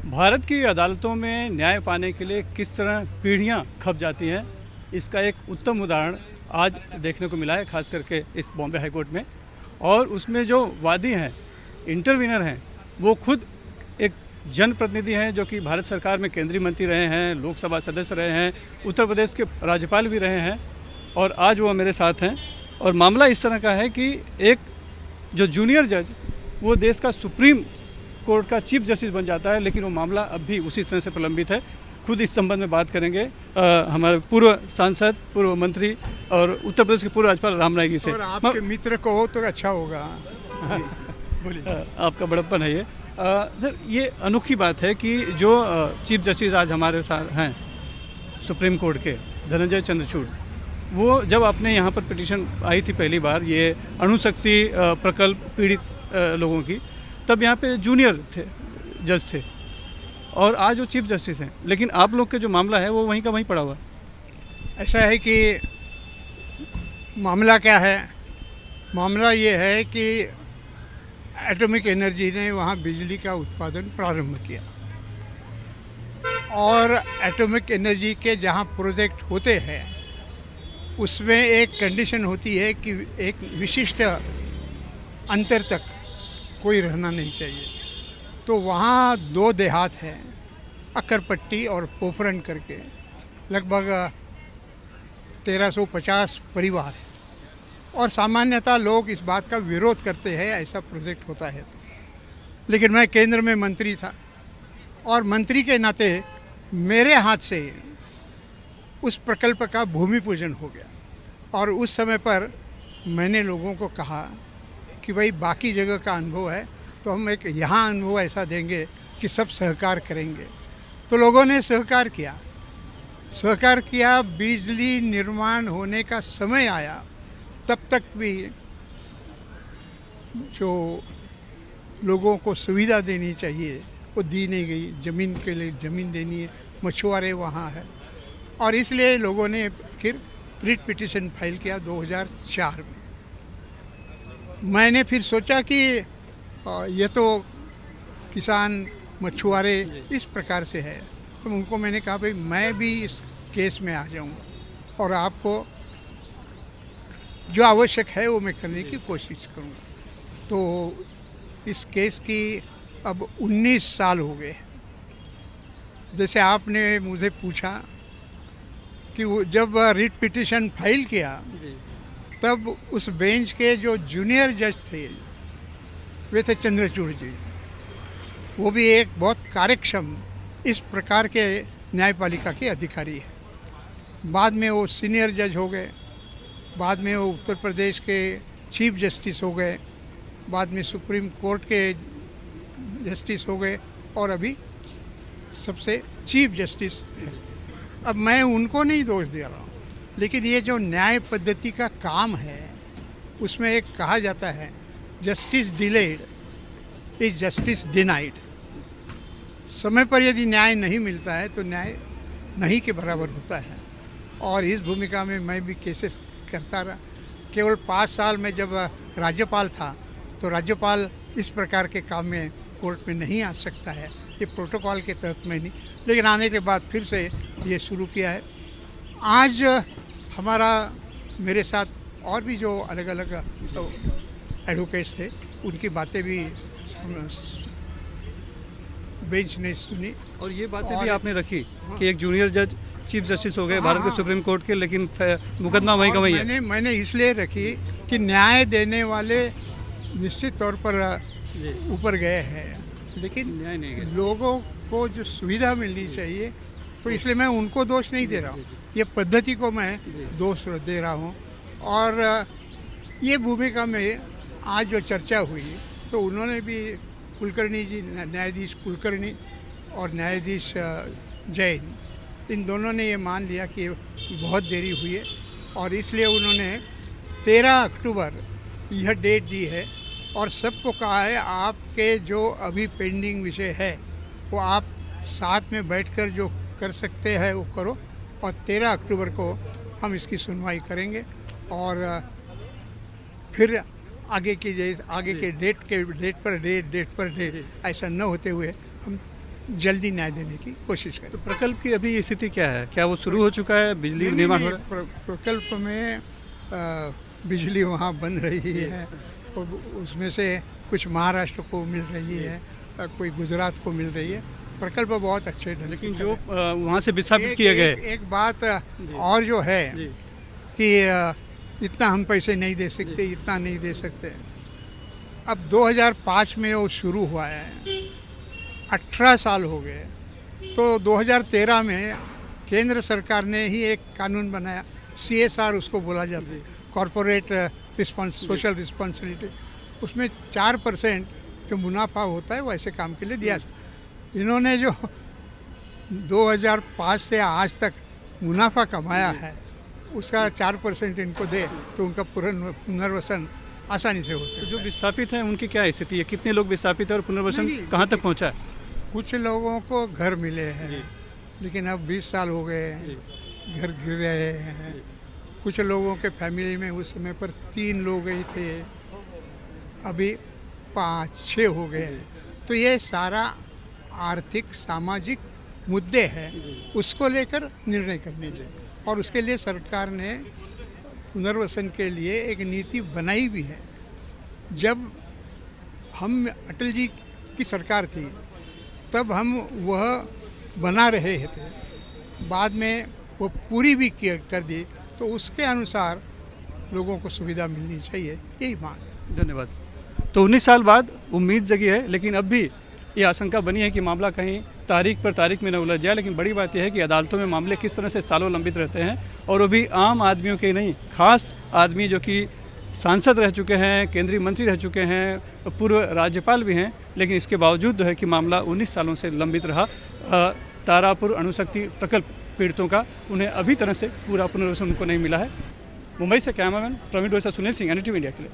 भारत की अदालतों में न्याय पाने के लिए किस तरह पीढ़ियां खप जाती हैं, इसका एक उत्तम उदाहरण आज देखने को मिला है, खास करके इस बॉम्बे हाई कोर्ट में। और उसमें जो वादी हैं, इंटरविनर हैं, वो खुद एक जनप्रतिनिधि हैं जो कि भारत सरकार में केंद्रीय मंत्री रहे हैं, लोकसभा सदस्य रहे हैं, उत्तर प्रदेश के राज्यपाल भी रहे हैं, और आज वो मेरे साथ हैं। और मामला इस तरह का है कि एक जो जूनियर जज वो देश का सुप्रीम कोर्ट का चीफ जस्टिस बन जाता है, लेकिन वो मामला अब भी उसी तरह से प्रलंबित है। खुद इस संबंध में बात करेंगे हमारे पूर्व सांसद, पूर्व मंत्री और उत्तर प्रदेश के पूर्व राज्यपाल राम नाईक जी से। और आपके मित्र को हो तो अच्छा होगा। बोलिए। आपका बड़प्पन है ये। सर, ये अनोखी बात है कि जो चीफ जस्टिस आज हमारे साथ हैं सुप्रीम कोर्ट के, धनंजय चंद्रचूड़, वो जब आपने यहाँ पर पिटीशन आई थी पहली बार ये अणुशक्ति प्रकल्प पीड़ित लोगों की, तब यहाँ पे जूनियर थे, जज थे, और आज वो चीफ जस्टिस हैं। लेकिन आप लोग के जो मामला है वो वहीं का वहीं पड़ा हुआ। ऐसा है कि मामला क्या है? मामला ये है कि एटॉमिक एनर्जी ने वहाँ बिजली का उत्पादन प्रारंभ किया, और एटॉमिक एनर्जी के जहाँ प्रोजेक्ट होते हैं उसमें एक कंडीशन होती है कि एक विशिष्ट अंतर तक कोई रहना नहीं चाहिए। तो वहाँ दो देहात हैं, अक्करपट्टी और पोफरन करके, लगभग 1350 परिवार हैं, और सामान्यतः लोग इस बात का विरोध करते हैं ऐसा प्रोजेक्ट होता है तो। लेकिन मैं केंद्र में मंत्री था, और मंत्री के नाते मेरे हाथ से उस प्रकल्प का भूमि पूजन हो गया। और उस समय पर मैंने लोगों को कहा कि भाई बाकी जगह का अनुभव है तो हम एक यहाँ अनुभव ऐसा देंगे कि सब सहकार करेंगे। तो लोगों ने सहकार किया। बिजली निर्माण होने का समय आया, तब तक भी जो लोगों को सुविधा देनी चाहिए वो दी नहीं गई। ज़मीन के लिए ज़मीन देनी है, मछुआरे वहाँ है, और इसलिए लोगों ने फिर रिट पिटीशन फाइल किया 2004 में। मैंने फिर सोचा कि ये तो किसान मछुआरे इस प्रकार से है, तो उनको मैंने कहा भाई मैं भी इस केस में आ जाऊंगा और आपको जो आवश्यक है वो मैं करने की कोशिश करूंगा। तो इस केस की अब 19 साल हो गए। जैसे आपने मुझे पूछा कि जब रिट पिटीशन फाइल किया तब उस बेंच के जो जूनियर जज थे वे थे चंद्रचूड़ जी। वो भी एक बहुत कार्यक्षम इस प्रकार के न्यायपालिका के अधिकारी है। बाद में वो सीनियर जज हो गए, बाद में वो उत्तर प्रदेश के चीफ जस्टिस हो गए, बाद में सुप्रीम कोर्ट के जस्टिस हो गए, और अभी सबसे चीफ जस्टिस है। अब मैं उनको नहीं दोष दे रहा हूँ, लेकिन ये जो न्याय पद्धति का काम है उसमें एक कहा जाता है justice delayed is justice denied. समय पर यदि न्याय नहीं मिलता है तो न्याय नहीं के बराबर होता है। और इस भूमिका में मैं भी केसेस करता रहा। केवल 5 साल में जब राज्यपाल था तो राज्यपाल इस प्रकार के काम में कोर्ट में नहीं आ सकता है, ये प्रोटोकॉल के तहत में नहीं, लेकिन आने के बाद फिर से ये शुरू किया है। आज हमारा मेरे साथ और भी जो अलग अलग एडवोकेट्स थे उनकी बातें भी बेंच ने सुनी, और ये बातें भी आपने रखी कि एक जूनियर जज चीफ जस्टिस हो गए भारत के सुप्रीम कोर्ट के, लेकिन मुकदमा वहीं का वहीं है। मैंने इसलिए रखी कि न्याय देने वाले निश्चित तौर पर ऊपर गए हैं, लेकिन न्याय नहीं गए। लोगों को जो सुविधा मिलनी चाहिए, तो इसलिए मैं उनको दोष नहीं दे रहा हूँ, ये पद्धति को मैं दोष दे रहा हूँ। और ये भूमिका में आज जो चर्चा हुई तो उन्होंने भी कुलकर्णी जी, न्यायाधीश कुलकर्णी और न्यायाधीश जैन, इन दोनों ने ये मान लिया कि बहुत देरी हुई है, और इसलिए उन्होंने 13 अक्टूबर यह डेट दी है, और सबको कहा है आपके जो अभी पेंडिंग विषय है वो आप साथ में बैठकर जो कर सकते हैं वो करो, और 13 अक्टूबर को हम इसकी सुनवाई करेंगे। और फिर आगे के डेट पर डेट ऐसा न होते हुए हम जल्दी न्याय देने की कोशिश करें। तो प्रकल्प की अभी स्थिति क्या है? क्या वो शुरू हो चुका है? बिजली निर्माण हो रहा है? प्रकल्प में बिजली वहाँ बन रही है और उसमें से कुछ महाराष्ट्र को मिल रही है, कोई गुजरात को मिल रही है। प्रकल्प बहुत अच्छे ढंग से लेकिन चल जो रहे हैं। वहाँ से विस्थापित किए गए एक बात और जो है जी, कि इतना हम पैसे नहीं दे सकते, इतना नहीं दे सकते। अब 2005 में वो शुरू हुआ है, 18 साल हो गए। तो 2013 में केंद्र सरकार ने ही एक कानून बनाया, CSR उसको बोला जाता है, कॉरपोरेट सोशल रिस्पॉन्सिबिलिटी। उसमें 4% जो मुनाफा होता है वो ऐसे काम के लिए दिया। इन्होंने जो 2005 से आज तक मुनाफा कमाया है उसका 4% इनको दे तो उनका पुनर्वसन आसानी से हो तो सकता जो है। विस्थापित हैं उनकी क्या स्थिति है? कितने लोग विस्थापित हैं और पुनर्वसन नहीं, कहाँ तक पहुँचा है? कुछ लोगों को घर मिले हैं, लेकिन अब 20 साल हो गए हैं, घर गिर रहे हैं। कुछ लोगों के फैमिली में उस समय पर 3 लोग ही थे, अभी 5-6 हो गए हैं। तो ये सारा आर्थिक सामाजिक मुद्दे हैं, उसको लेकर निर्णय करने चाहिए और उसके लिए सरकार ने पुनर्वसन के लिए एक नीति बनाई भी है। जब हम अटल जी की सरकार थी तब हम वह बना रहे थे, बाद में वो पूरी भी कर दी, तो उसके अनुसार लोगों को सुविधा मिलनी चाहिए, यही मांग। धन्यवाद। तो 19 साल बाद उम्मीद जगी है, लेकिन अब भी ये आशंका बनी है कि मामला कहीं तारीख पर तारीख में न उलझ जाए। लेकिन बड़ी बात यह है कि अदालतों में मामले किस तरह से सालों लंबित रहते हैं, और वो भी आम आदमियों के नहीं, खास आदमी जो कि सांसद रह चुके हैं, केंद्रीय मंत्री रह चुके हैं, पूर्व राज्यपाल भी हैं, लेकिन इसके बावजूद जो है कि मामला 19 सालों से लंबित रहा। तारापुर अणुशक्ति प्रकल्प पीड़ितों का उन्हें अभी तरह से पूरा पुनर्वसन उनको नहीं मिला है। मुंबई से cameraman Praveen Dosa, Sunil Singh, NDTV India के लिए।